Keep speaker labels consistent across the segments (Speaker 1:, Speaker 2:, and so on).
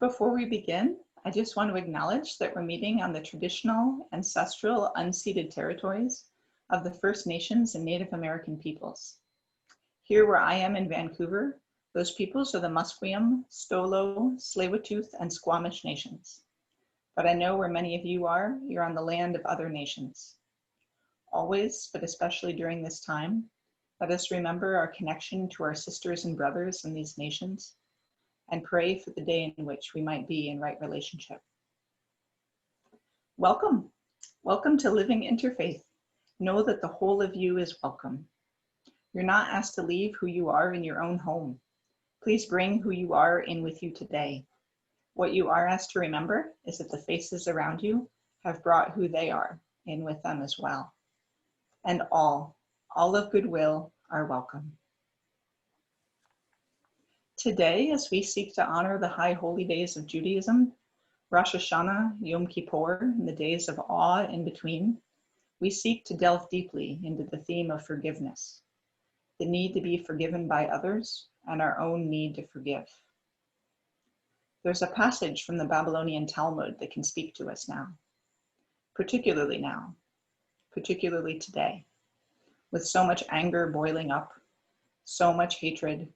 Speaker 1: Before we begin, I just want to acknowledge that we're meeting on the traditional, ancestral, unceded territories of the First Nations and Native American peoples. Here where I am in Vancouver, those peoples are the Musqueam, Stolo, Tsleil-Waututh, and Squamish nations. But I know where many of you are, you're on the land of other nations. Always, but especially during this time, let us remember our connection to our sisters and brothers in these nations and pray for the day in which we might be in right relationship. Welcome. Welcome to Living Interfaith. Know that the whole of you is welcome. You're not asked to leave who you are in your own home. Please bring who you are in with you today. What you are asked to remember is that the faces around you have brought who they are in with them as well. And all of goodwill are welcome. Today, as we seek to honor the high holy days of Judaism, Rosh Hashanah, Yom Kippur, and the days of awe in between, we seek to delve deeply into the theme of forgiveness, the need to be forgiven by others, and our own need to forgive. There's a passage from the Babylonian Talmud that can speak to us now, particularly today, with so much anger boiling up, so much hatred,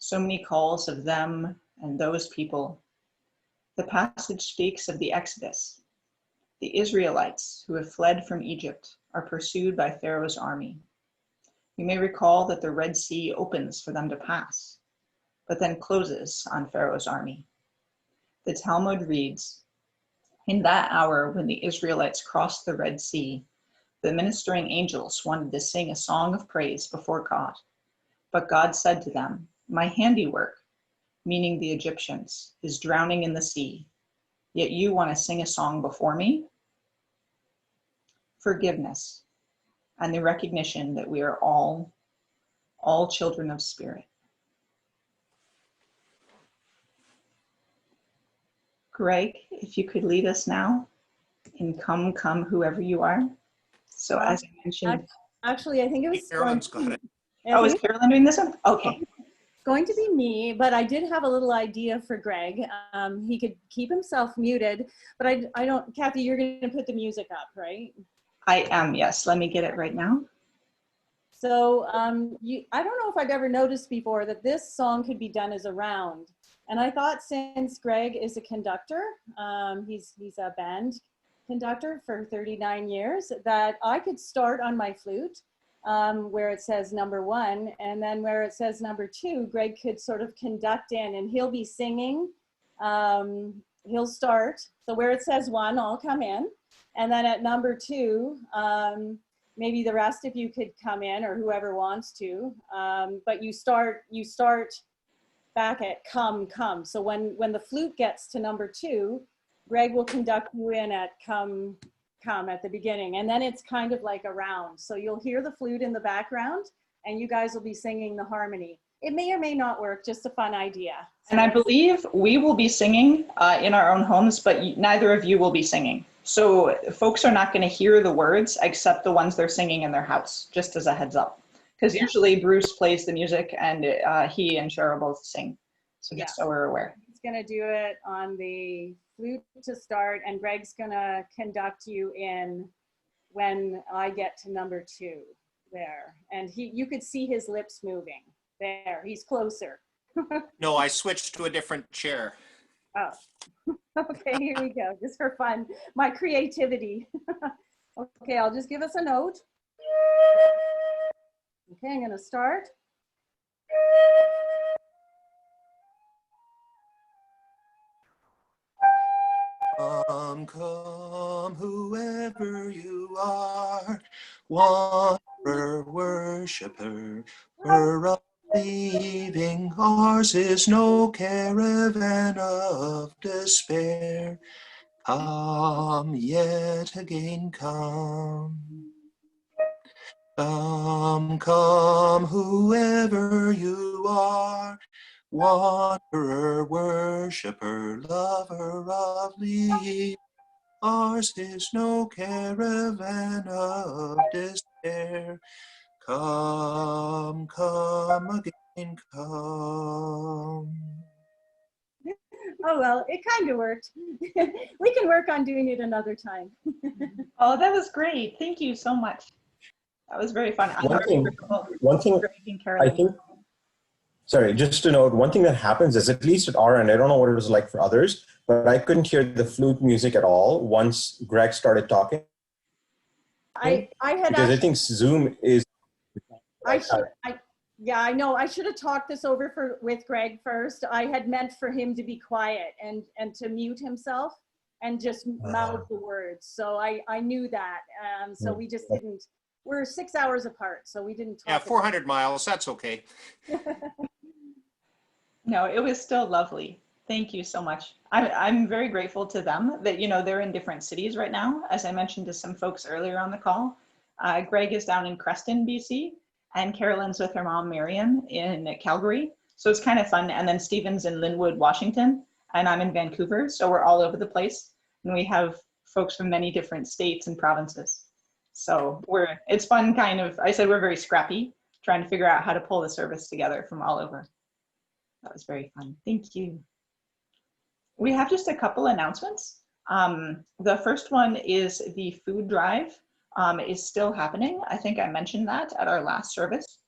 Speaker 1: so many calls of them and those people. The passage speaks of the Exodus. The Israelites who have fled from Egypt are pursued by Pharaoh's army. You may recall that the Red Sea opens for them to pass, but then closes on Pharaoh's army. The Talmud reads, "In that hour when the Israelites crossed the Red Sea, the ministering angels wanted to sing a song of praise before God. But God said to them, 'My handiwork,' meaning the Egyptians, 'is drowning in the sea. Yet you want to sing a song before me?'" Forgiveness and the recognition that we are all children of spirit. Greg, if you could lead us now in Come, Come, Whoever You Are. So as I mentioned.
Speaker 2: Actually, I think it was
Speaker 1: Carolyn's got it. Oh, is Carolyn doing this one? Okay.
Speaker 2: Going to be me, but I did have a little idea for Greg. He could keep himself muted, but I don't, Kathy, you're going to put the music up, right?
Speaker 1: I am, yes. Let me get it right now.
Speaker 2: So I don't know if I've ever noticed before that this song could be done as a round. And I thought since Greg is a conductor, he's a band conductor for 39 years, that I could start on my flute where it says number 1, and then where it says number 2, Greg could sort of conduct in, and he'll be singing. He'll start. So where it says 1, I'll come in. And then at number 2, maybe the rest of you could come in, or whoever wants to. But you start back at come, come. So when the flute gets to number 2, Greg will conduct you in at come, come at the beginning. And then it's kind of like a round. So you'll hear the flute in the background and you guys will be singing the harmony. It may or may not work, just a fun idea. So,
Speaker 1: and I believe we will be singing in our own homes, but neither of you will be singing. So folks are not going to hear the words except the ones they're singing in their house, just as a heads up. Because usually Bruce plays the music and he and Cheryl both sing. So just so we're aware.
Speaker 2: He's going to do it on the flute to start, and Greg's going to conduct you in when I get to number 2 there. And you could see his lips moving there. He's closer.
Speaker 3: No, I switched to a different chair.
Speaker 2: Oh, okay, here we go. Just for fun. My creativity. Okay, I'll just give us a note. Okay, I'm going to start.
Speaker 3: Come, come, whoever you are, wanderer, worshiper, we're leaving. Ours is no caravan of despair. Come, yet again come. Come, come, whoever you are, wanderer, worshiper, lover of Thee. Ours is no caravan of despair. Come, come again, come.
Speaker 2: Oh, well, it kind of worked. We can work on doing it another time.
Speaker 1: Oh, that was great. Thank you so much. That was very fun. I'm very grateful
Speaker 4: One thing
Speaker 1: for making
Speaker 4: I
Speaker 1: Carolyn.
Speaker 4: think, sorry, just to note, one thing that happens is, at least at our end, I don't know what it was like for others, but I couldn't hear the flute music at all once Greg started talking.
Speaker 2: I had
Speaker 4: because
Speaker 2: actually,
Speaker 4: I think Zoom is.
Speaker 2: yeah, I know. I should have talked this over with Greg first. I had meant for him to be quiet and to mute himself and just mouth the words. So I knew that. So we just didn't. We're 6 hours apart, so we didn't talk.
Speaker 3: Yeah, 400 miles. That's okay.
Speaker 1: No, it was still lovely. Thank you so much. I'm very grateful to them that, you know, they're in different cities right now. As I mentioned to some folks earlier on the call, Greg is down in Creston, BC, and Carolyn's with her mom, Miriam, in Calgary. So it's kind of fun. And then Stephen's in Lynnwood, Washington, and I'm in Vancouver. So we're all over the place. And we have folks from many different states and provinces. So it's fun kind of, I said we're very scrappy, trying to figure out how to pull the service together from all over. That was very fun. Thank you. We have just a couple announcements. The first one is the food drive is still happening. I think I mentioned that at our last service.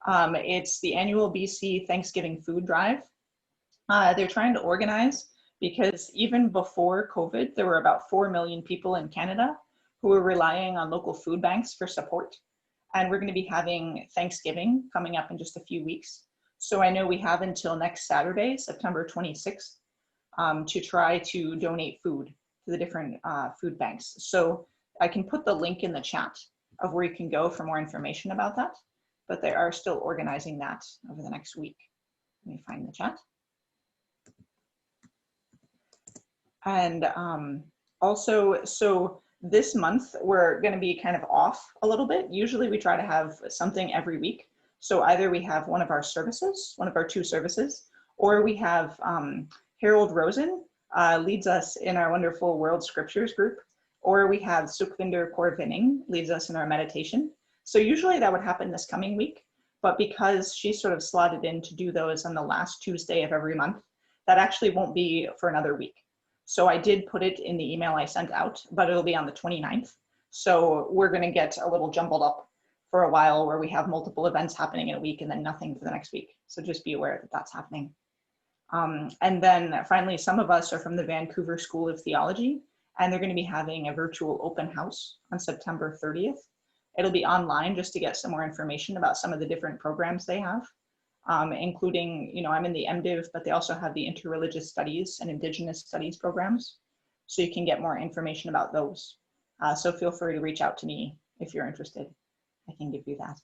Speaker 1: It's the annual BC Thanksgiving food drive. They're trying to organize because even before COVID, there were about 4 million people in Canada who were relying on local food banks for support. And we're going to be having Thanksgiving coming up in just a few weeks. So I know we have until next Saturday, September 26th, to try to donate food to the different food banks. So I can put the link in the chat of where you can go for more information about that, but they are still organizing that over the next week. Let me find the chat. And also, so this month we're going to be kind of off a little bit. Usually we try to have something every week. So either we have one of our services, one of our 2 services, or we have Harold Rosen leads us in our wonderful World Scriptures group, or we have Sukhvinder Kaur Vinning leads us in our meditation. So usually that would happen this coming week, but because she's sort of slotted in to do those on the last Tuesday of every month, that actually won't be for another week. So I did put it in the email I sent out, but it'll be on the 29th. So we're going to get a little jumbled up for a while where we have multiple events happening in a week and then nothing for the next week. So just be aware that that's happening. And then finally, some of us are from the Vancouver School of Theology, and they're going to be having a virtual open house on September 30th. It'll be online just to get some more information about some of the different programs they have, including, you know, I'm in the MDiv, but they also have the Interreligious Studies and Indigenous Studies programs. So you can get more information about those. So feel free to reach out to me if you're interested. I can give you that.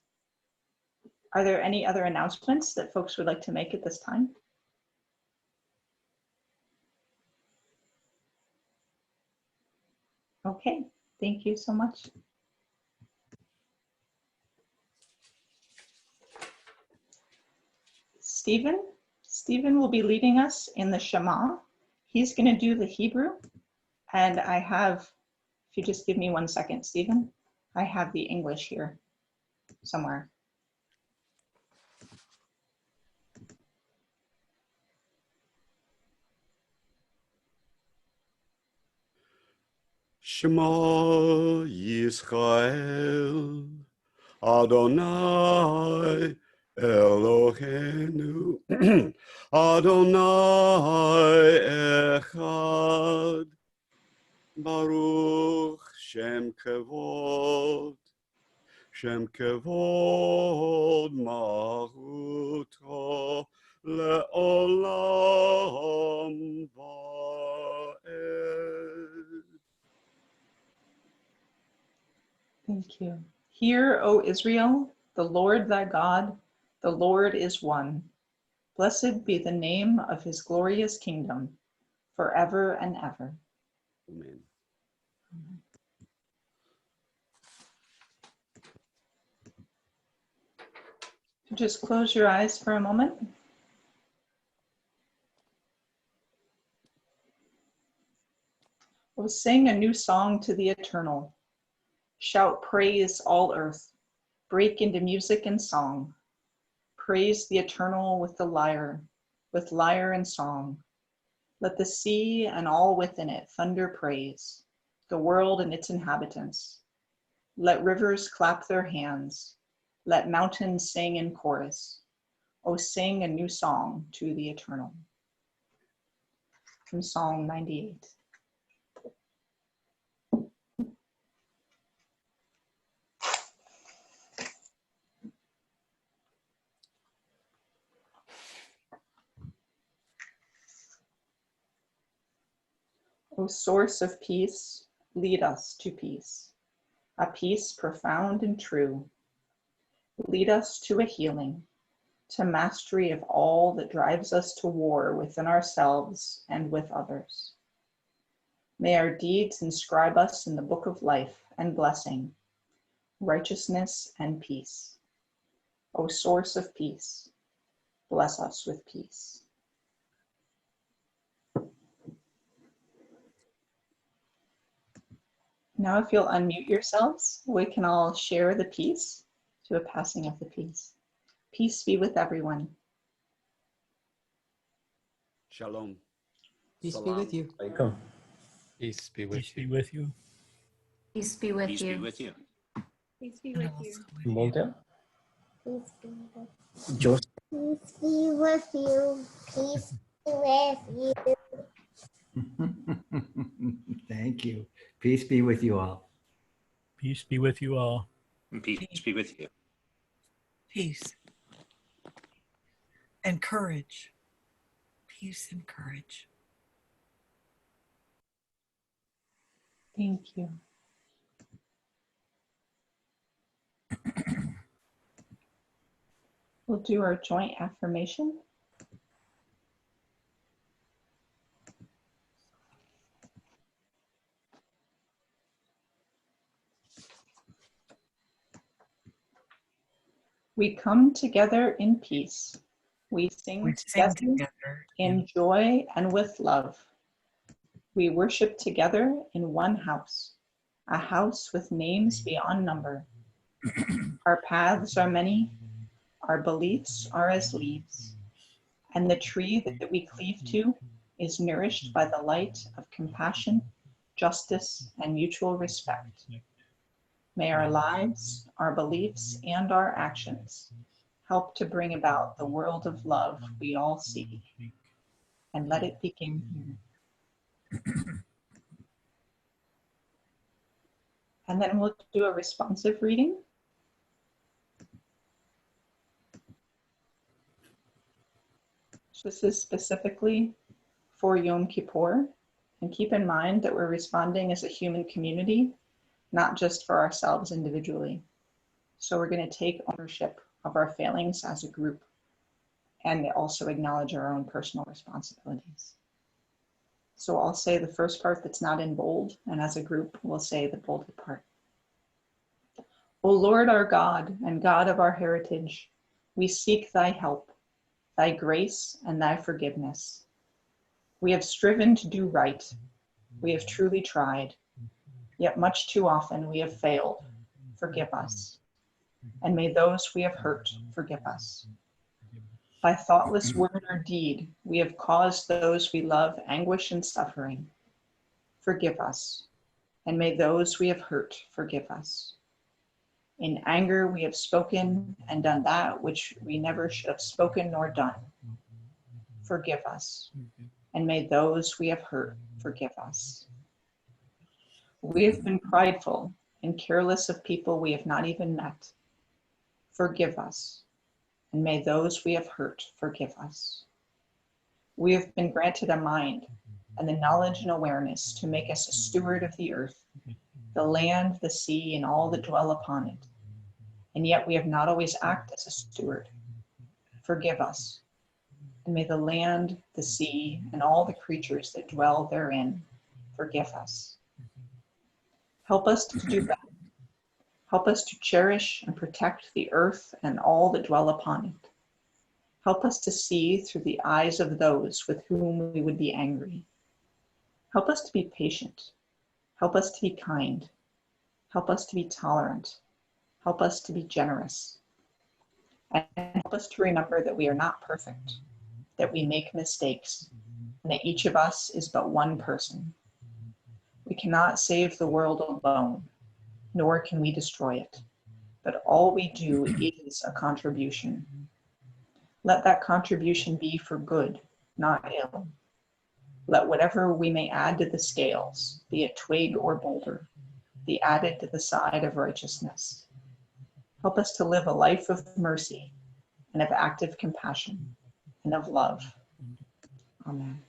Speaker 1: Are there any other announcements that folks would like to make at this time? Okay, thank you so much. Stephen will be leading us in the Shema. He's going to do the Hebrew, and I have, if you just give me 1 second, Stephen, I have the English here somewhere.
Speaker 5: Shema Yisrael, Adonai Eloheinu, Adonai Echad, Baruch Shem Kevod Mahuto Le'olam Va'ed.
Speaker 1: Thank you. Hear, O Israel, the Lord thy God, the Lord is one. Blessed be the name of his glorious kingdom, forever and ever.
Speaker 5: Amen.
Speaker 1: Just close your eyes for a moment. We'll sing a new song to the eternal. Shout praise all earth, break into music and song. Praise the eternal with lyre and song. Let the sea and all within it thunder praise, the world and its inhabitants. Let rivers clap their hands. Let mountains sing in chorus. O sing a new song to the eternal. From Psalm 98. O source of peace, lead us to peace, a peace profound and true. Lead us to a healing, to mastery of all that drives us to war within ourselves and with others. May our deeds inscribe us in the book of life and blessing, righteousness and peace. O source of peace, bless us with peace. Now, if you'll unmute yourselves, we can all share the peace to a passing of the peace. Peace be with everyone.
Speaker 5: Shalom.
Speaker 6: Peace be
Speaker 5: Salam.
Speaker 6: with you.
Speaker 4: Welcome.
Speaker 7: Peace be with
Speaker 8: Peace
Speaker 7: you.
Speaker 8: be with you.
Speaker 9: Peace be with
Speaker 3: Peace
Speaker 9: you.
Speaker 3: be with you.
Speaker 2: Peace be with you.
Speaker 4: बोलते हैं
Speaker 10: Peace be with
Speaker 4: जो
Speaker 10: Peace be with you. Peace be with you.
Speaker 6: Thank you. Peace be with you all.
Speaker 8: Peace be with you all.
Speaker 3: And peace be with you.
Speaker 11: Peace and courage. Peace and courage.
Speaker 1: Thank you. We'll do our joint affirmation. We come together in peace. We sing
Speaker 11: We sing
Speaker 1: together
Speaker 11: together
Speaker 1: in joy and with love. We worship together in one house, a house with names beyond number. Our paths are many, our beliefs are as leaves, and the tree that we cleave to is nourished by the light of compassion, justice, and mutual respect. May our lives, our beliefs, and our actions help to bring about the world of love we all seek, and let it begin here. And then we'll do a responsive reading. This is specifically for Yom Kippur. And keep in mind that we're responding as a human community, not just for ourselves individually. So we're going to take ownership of our failings as a group and also acknowledge our own personal responsibilities. So I'll say the first part that's not in bold, and as a group, we'll say the bolded part. O Lord our God and God of our heritage, we seek thy help, thy grace, and thy forgiveness. We have striven to do right. We have truly tried, yet much too often we have failed. Forgive us. And may those we have hurt forgive us. By thoughtless word or deed, we have caused those we love anguish and suffering. Forgive us. And may those we have hurt forgive us. In anger, we have spoken and done that which we never should have spoken nor done. Forgive us. And may those we have hurt forgive us. We have been prideful and careless of people we have not even met. Forgive us. And may those we have hurt forgive us. We have been granted a mind and the knowledge and awareness to make us a steward of the earth, the land, the sea, and all that dwell upon it. And yet we have not always acted as a steward. Forgive us. And may the land, the sea, and all the creatures that dwell therein forgive us. Help us to do better. Help us to cherish and protect the earth and all that dwell upon it. Help us to see through the eyes of those with whom we would be angry. Help us to be patient. Help us to be kind. Help us to be tolerant. Help us to be generous. And help us to remember that we are not perfect, that we make mistakes, and that each of us is but one person. We cannot save the world alone, nor can we destroy it, but all we do is a contribution. Let that contribution be for good, not ill. Let whatever we may add to the scales, be it twig or boulder, be added to the side of righteousness. Help us to live a life of mercy and of active compassion and of love. Amen.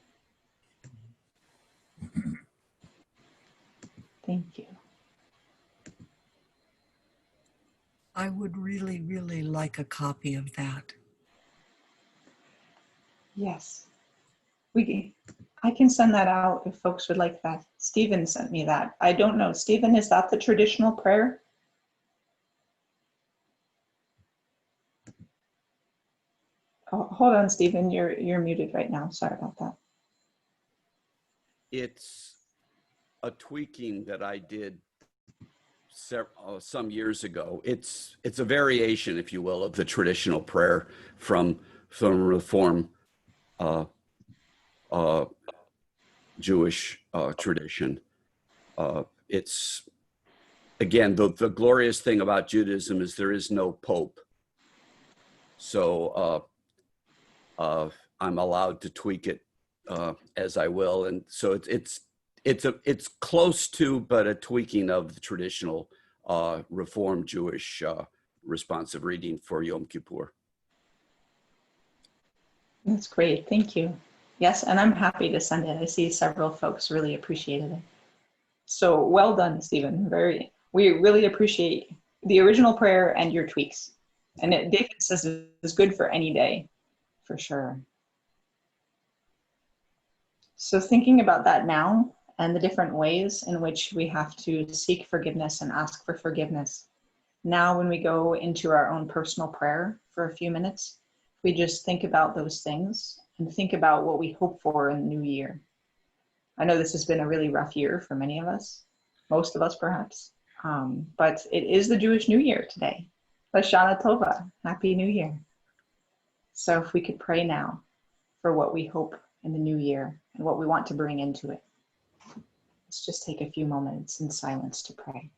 Speaker 1: Thank you.
Speaker 11: I would really, really like a copy of that.
Speaker 1: Yes, I can send that out if folks would like that. Stephen sent me that. I don't know. Stephen, is that the traditional prayer? Oh, hold on, Stephen. You're muted right now. Sorry about that.
Speaker 5: It's a tweaking that I did some years ago. It's a variation, if you will, of the traditional prayer from Reform Jewish tradition. It's, again, the glorious thing about Judaism is there is no pope. So I'm allowed to tweak it as I will. And so it's close to, but a tweaking of the traditional Reform Jewish responsive reading for Yom Kippur.
Speaker 1: That's great. Thank you. Yes, and I'm happy to send it. I see several folks really appreciated it. So well done, Stephen. We really appreciate the original prayer and your tweaks. And David says it's good for any day, for sure. So thinking about that now and the different ways in which we have to seek forgiveness and ask for forgiveness. Now, when we go into our own personal prayer for a few minutes, we just think about those things and think about what we hope for in the new year. I know this has been a really rough year for many of us, most of us perhaps, but it is the Jewish New Year today. Lashana Tova, Happy New Year. So if we could pray now for what we hope in the new year and what we want to bring into it. Let's just take a few moments in silence to pray.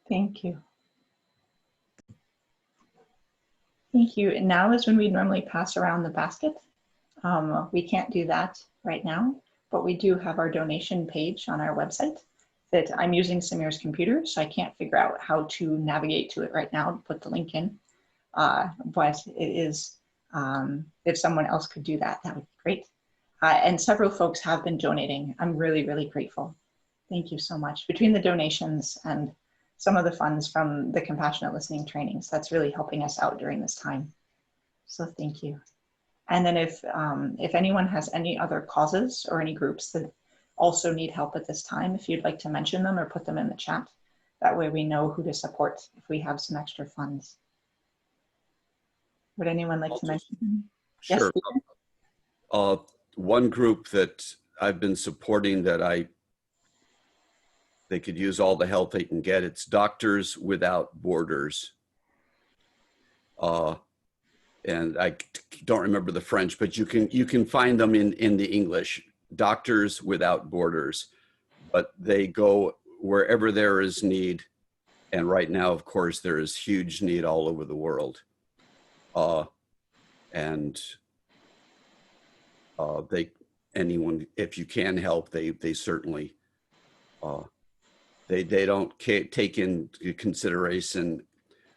Speaker 1: Thank you. Thank you. And now is when we normally pass around the basket. We can't do that right now, but we do have our donation page on our website that I'm using Samir's computer, so I can't figure out how to navigate to it right now to put the link in. But it is, if someone else could do that, that would be great. And several folks have been donating. I'm really, really grateful. Thank you so much. Between the donations and some of the funds from the compassionate listening trainings, that's really helping us out during this time. So thank you. And then if anyone has any other causes or any groups that also need help at this time, if you'd like to mention them or put them in the chat, that way we know who to support if we have some extra funds. Would anyone like to mention him? Yes,
Speaker 5: Sure.
Speaker 1: Stephen?
Speaker 5: One group that I've been supporting that they could use all the help they can get. It's Doctors Without Borders. And I don't remember the French, but you can find them in the English. Doctors Without Borders. But they go wherever there is need. And right now, of course, there is huge need all over the world. Anyone, if you can help, they certainly, they don't take into consideration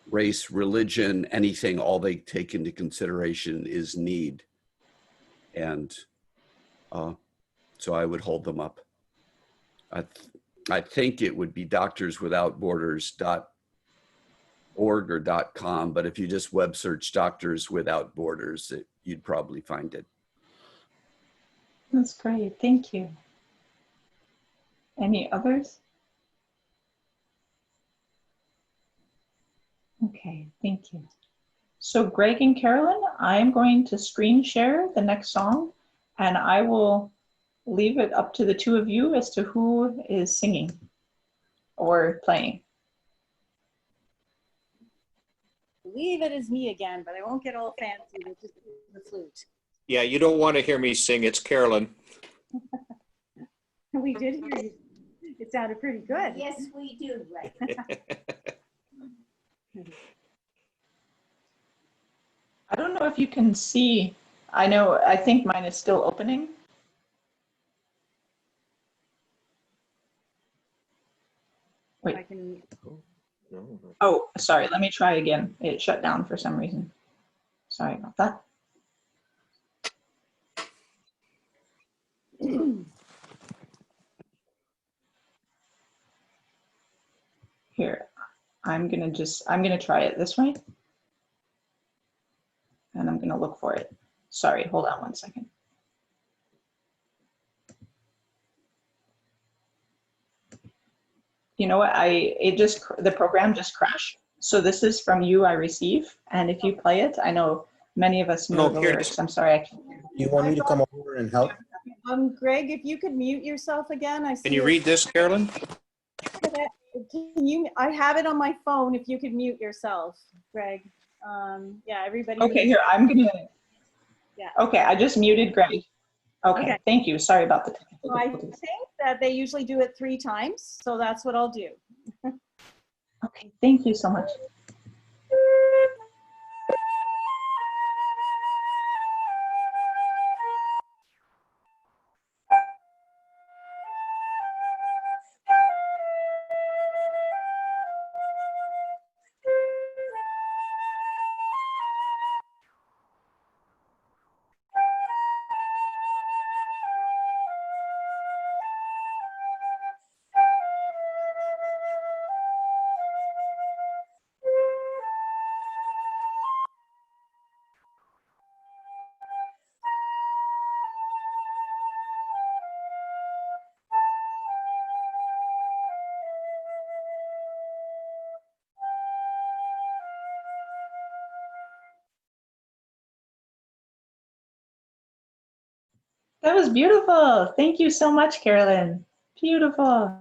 Speaker 5: race, religion, anything. All they take into consideration is need. And so I would hold them up. I think it would be doctorswithoutborders.org or .com, but if you just web search Doctors Without Borders, you'd probably find it.
Speaker 1: That's great. Thank you. Any others? Okay, thank you. So Greg and Carolyn, I'm going to screen share the next song, and I will leave it up to the two of you as to who is singing or playing.
Speaker 2: I believe it is me again, but I won't get all fancy with just the flute.
Speaker 3: Yeah, you don't want to hear me sing. It's Carolyn.
Speaker 2: We did hear you. It sounded pretty good.
Speaker 10: Yes, we do, right?
Speaker 1: I don't know if you can see. I think mine is still opening. Wait.
Speaker 2: I can.
Speaker 1: Oh, sorry. Let me try again. It shut down for some reason. Sorry about that. Here, I'm gonna try it this way. And I'm gonna look for it. Sorry, hold on one second. You know what, the program just crashed. So this is from You I Receive. And if you play it, I know many of us know the lyrics. I'm sorry, I can't.
Speaker 4: You want me to come over and help?
Speaker 2: Greg, if you could mute yourself again. I see.
Speaker 3: Can you read this, Carolyn?
Speaker 2: Can you? I have it on my phone. If you could mute yourself, Greg. Yeah, everybody.
Speaker 1: Okay, here, I'm gonna.
Speaker 2: Yeah.
Speaker 1: Okay, I just muted Greg. Okay, thank you. Sorry about the technical
Speaker 2: So I
Speaker 1: difficulties.
Speaker 2: think that they usually do it 3 times, so that's what I'll do.
Speaker 1: Okay, thank you so much. That was beautiful. Thank you so much, Carolyn. Beautiful.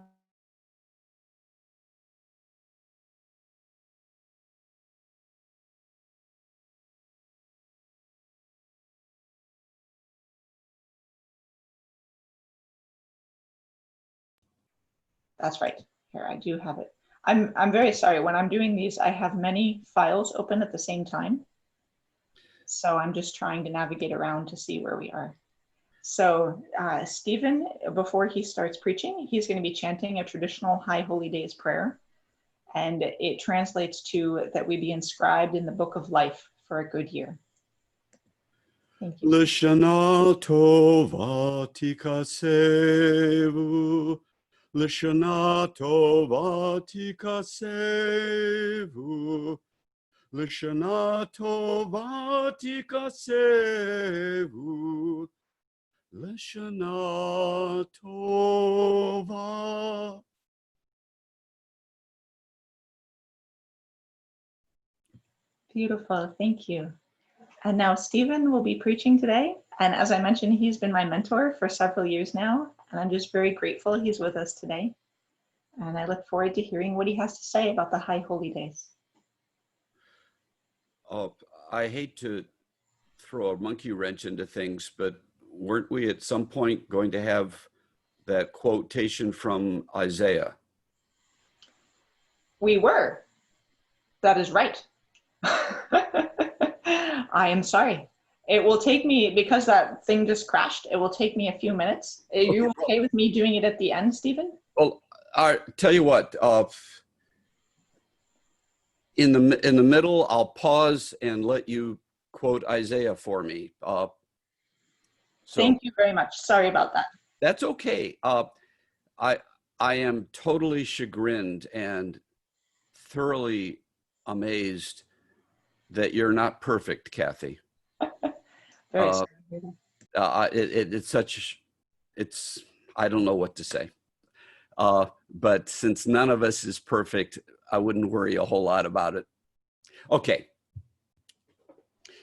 Speaker 1: That's right. Here, I do have it. I'm very sorry. When I'm doing these, I have many files open at the same time. So I'm just trying to navigate around to see where we are. So Stephen, before he starts preaching, he's going to be chanting a traditional High Holy Days prayer. And it translates to that we be inscribed in the book of life for a good year. Thank you.
Speaker 5: L'shana tova tikasevu, l'shana tova tikasevu, l'shana tova tikasevu, l'shana tova.
Speaker 1: Beautiful. Thank you. And now Stephen will be preaching today. And as I mentioned, he's been my mentor for several years now. And I'm just very grateful he's with us today. And I look forward to hearing what he has to say about the High Holy Days.
Speaker 5: Oh, I hate to throw a monkey wrench into things, but weren't we at some point going to have that quotation from Isaiah?
Speaker 1: We were. That is right. I am sorry. It will take me, because that thing just crashed, it will take me a few minutes. Are you okay with me doing it at the end, Stephen?
Speaker 5: Well, I tell you what, in the middle, I'll pause and let you quote Isaiah for me. So
Speaker 1: thank you very much. Sorry about that.
Speaker 5: That's okay. I am totally chagrined and thoroughly amazed that you're not perfect, Kathy.
Speaker 1: Very sorry.
Speaker 5: It's I don't know what to say. But since none of us is perfect, I wouldn't worry a whole lot about it. Okay.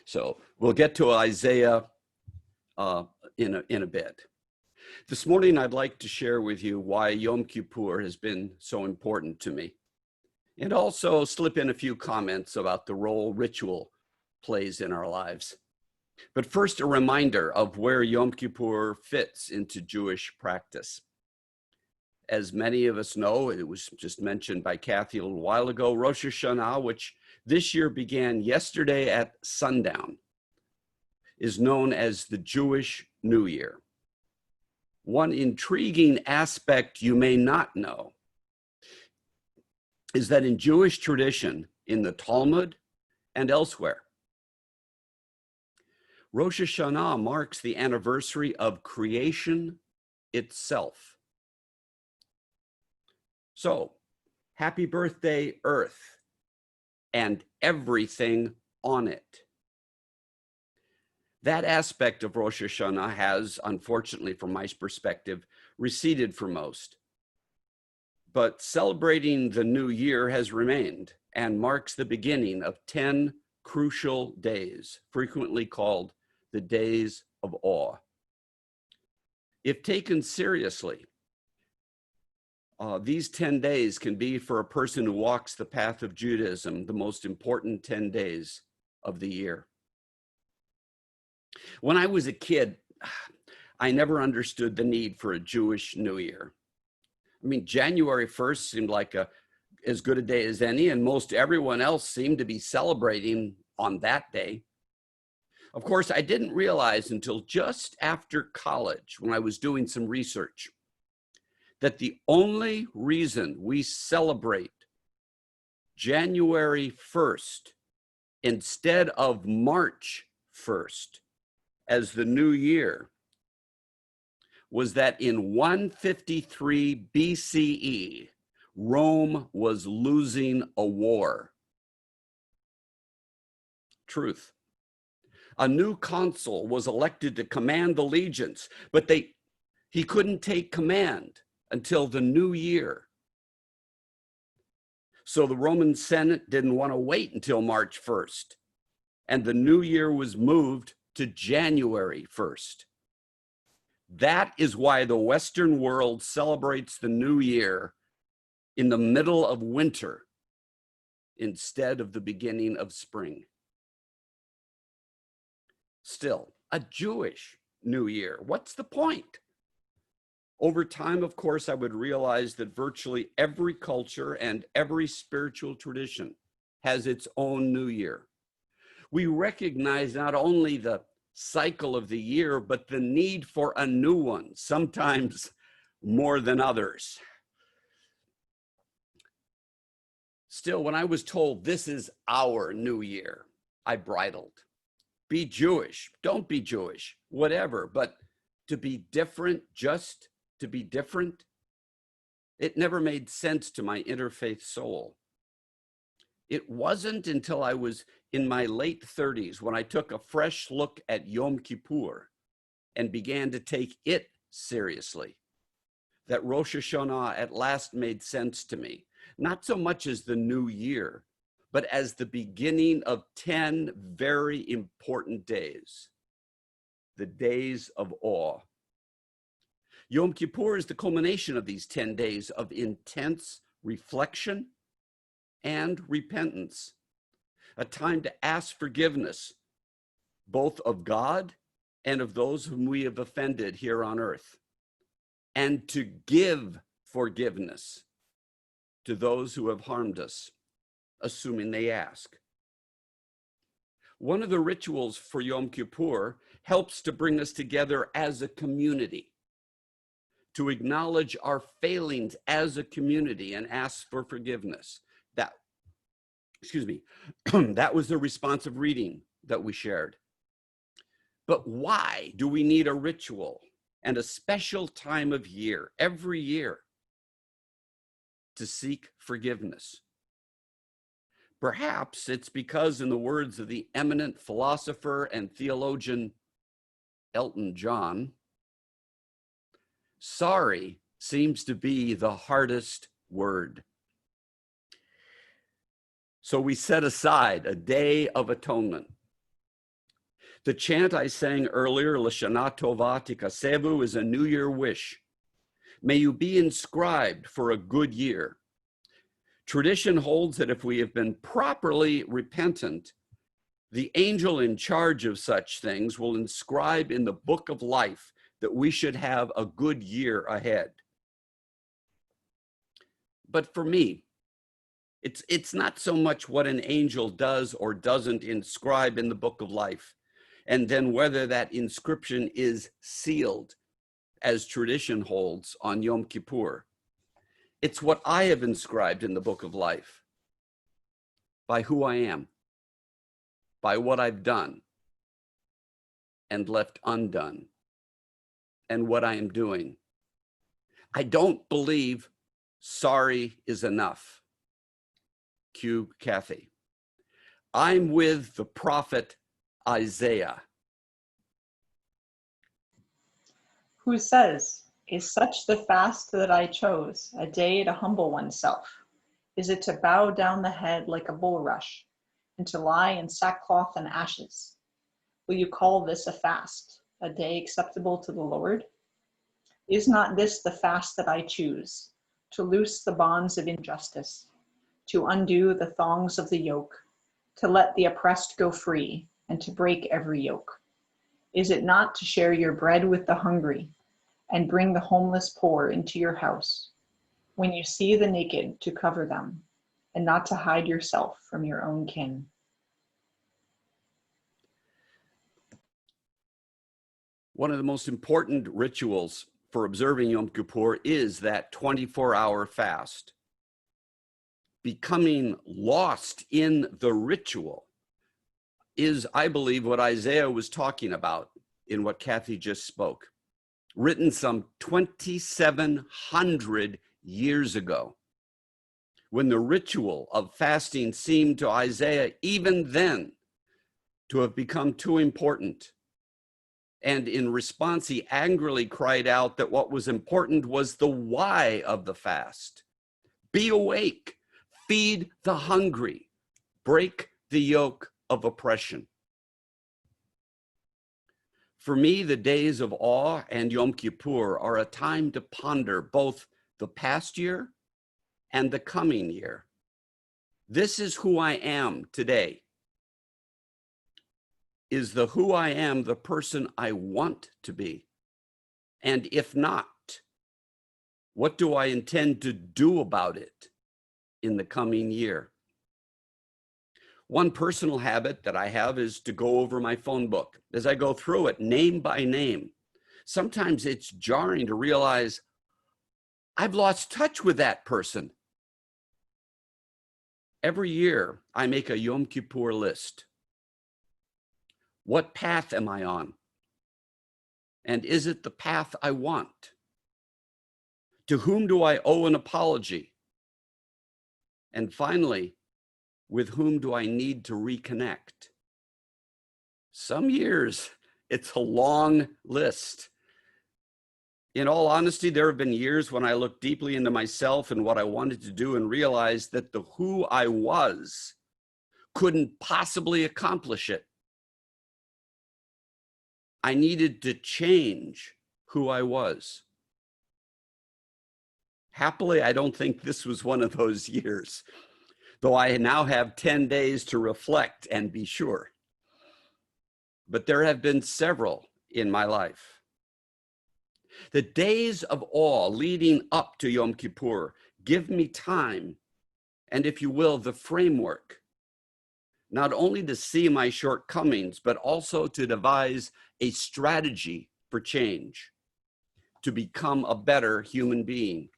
Speaker 5: So we'll get to Isaiah in a bit. This morning, I'd like to share with you why Yom Kippur has been so important to me, and also slip in a few comments about the role ritual plays in our lives. But first, a reminder of where Yom Kippur fits into Jewish practice. As many of us know, it was just mentioned by Kathy a little while ago, Rosh Hashanah, which this year began yesterday at sundown, is known as the Jewish New Year. One intriguing aspect you may not know is that in Jewish tradition, in the Talmud and elsewhere, Rosh Hashanah marks the anniversary of creation itself. So, happy birthday, Earth, and everything on it. That aspect of Rosh Hashanah has, unfortunately, from my perspective, receded for most. But celebrating the new year has remained and marks the beginning of 10 crucial days, frequently called the days of awe. If taken seriously, these 10 days can be, for a person who walks the path of Judaism, the most important 10 days of the year. When I was a kid, I never understood the need for a Jewish New Year. I mean, January 1st seemed like as good a day as any, and most everyone else seemed to be celebrating on that day. Of course, I didn't realize until just after college, when I was doing some research, that the only reason we celebrate January 1st instead of March 1st as the new year was that in 153 BCE, Rome was losing a war. Truth. A new consul was elected to command the legions, but he couldn't take command until the new year. So the Roman Senate didn't want to wait until March 1st, and the new year was moved to January 1st. That is why the Western world celebrates the new year in the middle of winter instead of the beginning of spring. Still, a Jewish New Year. What's the point? Over time, of course, I would realize that virtually every culture and every spiritual tradition has its own New Year. We recognize not only the cycle of the year, but the need for a new one, sometimes more than others. Still, when I was told this is our new year, I bridled. Be Jewish, don't be Jewish, whatever, but to be different, just to be different, it never made sense to my interfaith soul. It wasn't until I was in my late 30s when I took a fresh look at Yom Kippur and began to take it seriously that Rosh Hashanah at last made sense to me, not so much as the new year, but as the beginning of 10 very important days, the days of awe. Yom Kippur is the culmination of these 10 days of intense reflection and repentance, a time to ask forgiveness, both of God and of those whom we have offended here on earth, and to give forgiveness to those who have harmed us, assuming they ask. One of the rituals for Yom Kippur helps to bring us together as a community, to acknowledge our failings as a community and ask for forgiveness. That was the responsive reading that we shared. But why do we need a ritual and a special time of year, every year, to seek forgiveness? Perhaps it's because, in the words of the eminent philosopher and theologian Elton John, sorry seems to be the hardest word. So we set aside a day of atonement. The chant I sang earlier, L'Shana Tova Tikasevu, is a New Year wish. May you be inscribed for a good year. Tradition holds that if we have been properly repentant, the angel in charge of such things will inscribe in the book of life that we should have a good year ahead. But for me, it's not so much what an angel does or doesn't inscribe in the book of life, and then whether that inscription is sealed, as tradition holds on Yom Kippur. It's what I have inscribed in the book of life, by who I am, by what I've done and left undone, and what I am doing. I don't believe sorry is enough. Cue Kathy. I'm with the prophet Isaiah,
Speaker 1: who says, "Is such the fast that I chose, a day to humble oneself? Is it to bow down the head like a bulrush, and to lie in sackcloth and ashes? Will you call this a fast, a day acceptable to the Lord? Is not this the fast that I choose, to loose the bonds of injustice, to undo the thongs of the yoke, to let the oppressed go free, and to break every yoke? Is it not to share your bread with the hungry, and bring the homeless poor into your house, when you see the naked, to cover them, and not to hide yourself from your own kin?"
Speaker 5: One of the most important rituals for observing Yom Kippur is that 24-hour fast. Becoming lost in the ritual is, I believe, what Isaiah was talking about in what Kathy just spoke, written some 2,700 years ago, when the ritual of fasting seemed to Isaiah even then to have become too important. And in response, he angrily cried out that what was important was the why of the fast. Be awake, feed the hungry, break the yoke of oppression. For me, the days of awe and Yom Kippur are a time to ponder both the past year and the coming year. This is who I am today. Is the who I am the person I want to be? And if not, what do I intend to do about it in the coming year? One personal habit that I have is to go over my phone book. As I go through it, name by name, sometimes it's jarring to realize I've lost touch with that person. Every year, I make a Yom Kippur list. What path am I on? And is it the path I want? To whom do I owe an apology? And finally, with whom do I need to reconnect? Some years, it's a long list. In all honesty, there have been years when I looked deeply into myself and what I wanted to do and realized that the who I was couldn't possibly accomplish it. I needed to change who I was. Happily, I don't think this was one of those years, though I now have 10 days to reflect and be sure. But there have been several in my life. The days of awe leading up to Yom Kippur give me time, and if you will, the framework, not only to see my shortcomings, but also to devise a strategy for change, to become a better human being.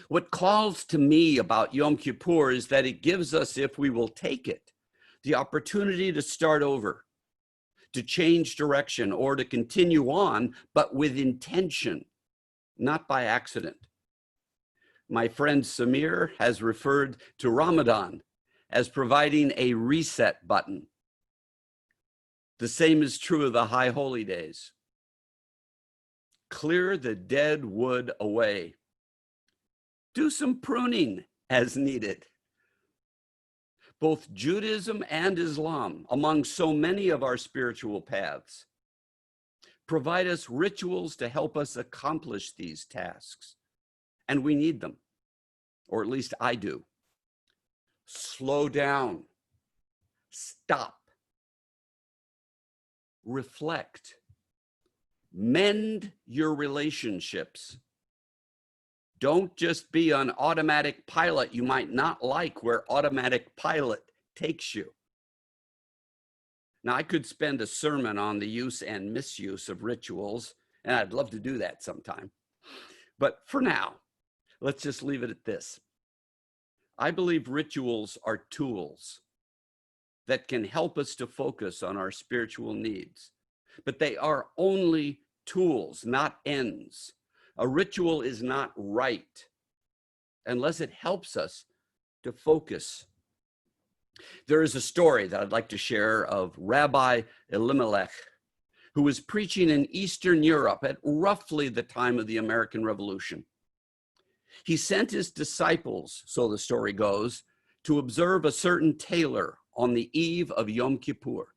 Speaker 5: What calls to me about Yom Kippur is that it gives us, if we will take it, the opportunity to start over, to change direction, or to continue on, but with intention, not by accident. My friend Samir has referred to Ramadan as providing a reset button. The same is true of the High Holy Days. Clear the dead wood away. Do some pruning as needed. Both Judaism and Islam, among so many of our spiritual paths, provide us rituals to help us accomplish these tasks. And we need them, or at least I do. Slow down, stop, reflect, mend your relationships. Don't just be on automatic pilot you might not like where automatic pilot takes you. Now, I could spend a sermon on the use and misuse of rituals, and I'd love to do that sometime. But for now, let's just leave it at this. I believe rituals are tools that can help us to focus on our spiritual needs, but they are only tools, not ends. A ritual is not right unless it helps us to focus. There is a story that I'd like to share of Rabbi Elimelech, who was preaching in Eastern Europe at roughly the time of the American Revolution. He sent his disciples, so the story goes, to observe a certain tailor on the eve of Yom Kippur.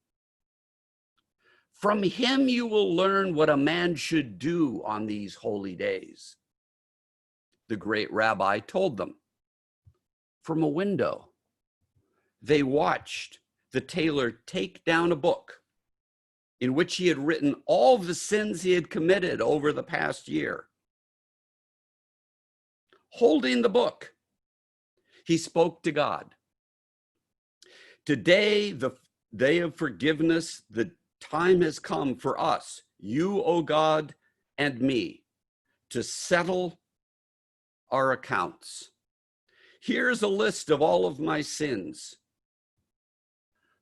Speaker 5: From him you will learn what a man should do on these holy days, the great rabbi told them. From a window, they watched the tailor take down a book in which he had written all the sins he had committed over the past year. Holding the book, he spoke to God. Today, the day of forgiveness, the time has come for us, you, O God, and me, to settle our accounts. Here's a list of all of my sins.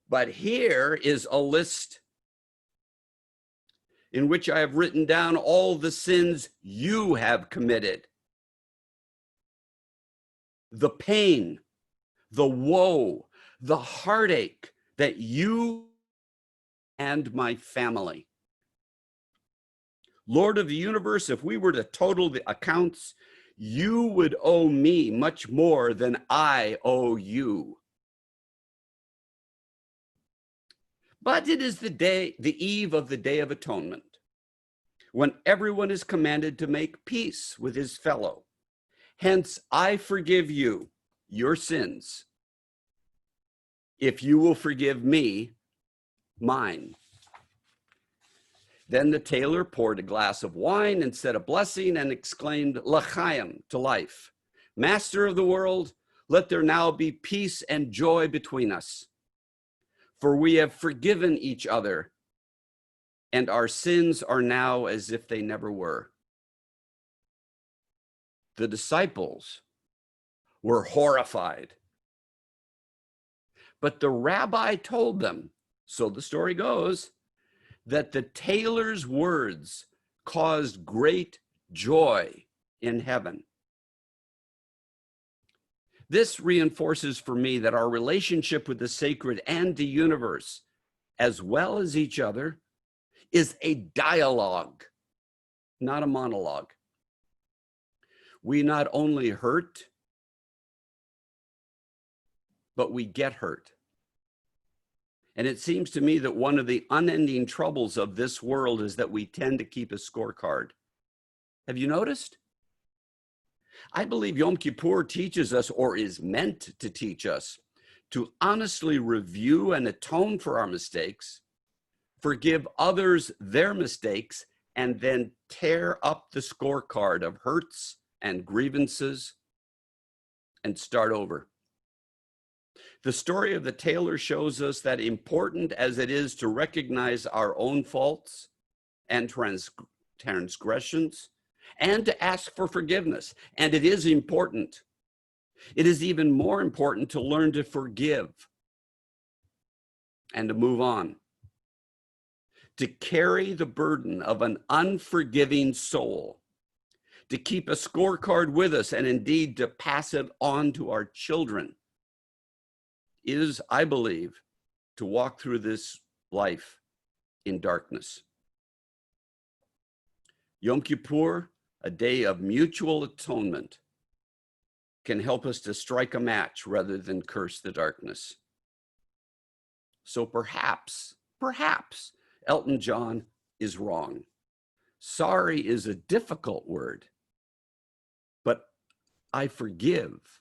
Speaker 5: But here is a list in which I have written down all the sins you have committed. The pain, the woe, the heartache that you and my family. Lord of the universe, if we were to total the accounts, you would owe me much more than I owe you. But it is the eve of the Day of Atonement, when everyone is commanded to make peace with his fellow. Hence, I forgive you your sins, if you will forgive me mine. Then the tailor poured a glass of wine and said a blessing and exclaimed, L'chaim, to life. Master of the world, let there now be peace and joy between us. For we have forgiven each other, and our sins are now as if they never were. The disciples were horrified. But the rabbi told them, so the story goes, that the tailor's words caused great joy in heaven. This reinforces for me that our relationship with the sacred and the universe, as well as each other, is a dialogue, not a monologue. We not only hurt, but we get hurt. And it seems to me that one of the unending troubles of this world is that we tend to keep a scorecard. Have you noticed? I believe Yom Kippur teaches us, or is meant to teach us, to honestly review and atone for our mistakes, forgive others their mistakes, and then tear up the scorecard of hurts and grievances and start over. The story of the tailor shows us that important as it is to recognize our own faults and transgressions and to ask for forgiveness, and it is important, it is even more important to learn to forgive and to move on. To carry the burden of an unforgiving soul, to keep a scorecard with us, and indeed to pass it on to our children, is, I believe, to walk through this life in darkness. Yom Kippur, a day of mutual atonement, can help us to strike a match rather than curse the darkness. So perhaps, Elton John is wrong. Sorry is a difficult word, but I forgive.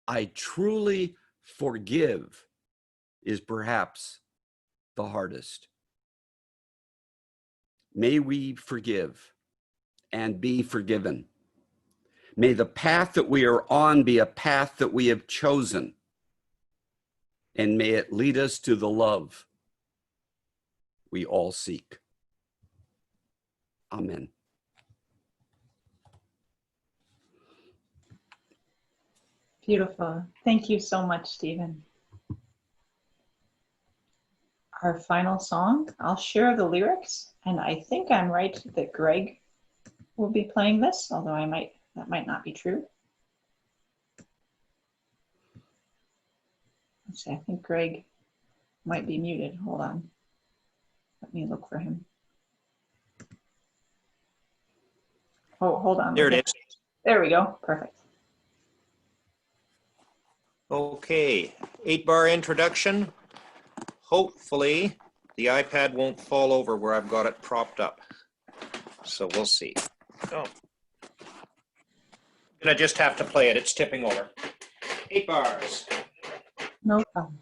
Speaker 5: I truly forgive is perhaps the hardest. May we forgive and be forgiven. May the path that we are on be a path that we have chosen, and may it lead us to the love we all seek. Amen.
Speaker 1: Beautiful. Thank you so much, Stephen. Our final song, I'll share the lyrics, and I think I'm right that Greg will be playing this, although that might not be true. Let's see, I think Greg might be muted. Hold on. Let me look for him. Oh, hold on.
Speaker 3: There it is.
Speaker 1: There we go. Perfect.
Speaker 3: Okay, 8-bar introduction. Hopefully the iPad won't fall over where I've got it propped up. So we'll see. Oh. And I just have to play it. It's tipping over. 8 bars.
Speaker 1: No problem.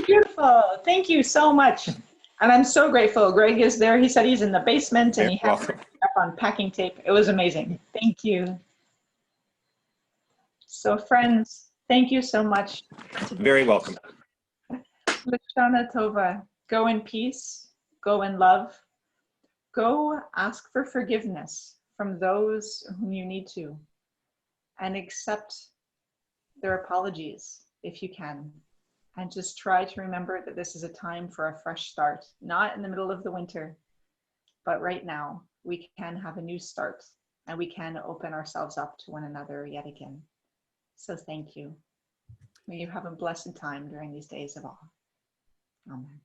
Speaker 1: Beautiful. Thank you so much. And I'm so grateful. Greg is there. He said he's in the basement and he has it up on packing tape. It was amazing. Thank you. So friends, thank you so much.
Speaker 3: Very welcome.
Speaker 1: Lashana Tova. Go in peace. Go in love. Go ask for forgiveness from those whom you need to, and accept their apologies if you can. And just try to remember that this is a time for a fresh start, not in the middle of the winter, but right now. We can have a new start and we can open ourselves up to one another yet again. So thank you. May you have a blessed time during these days of awe. Amen.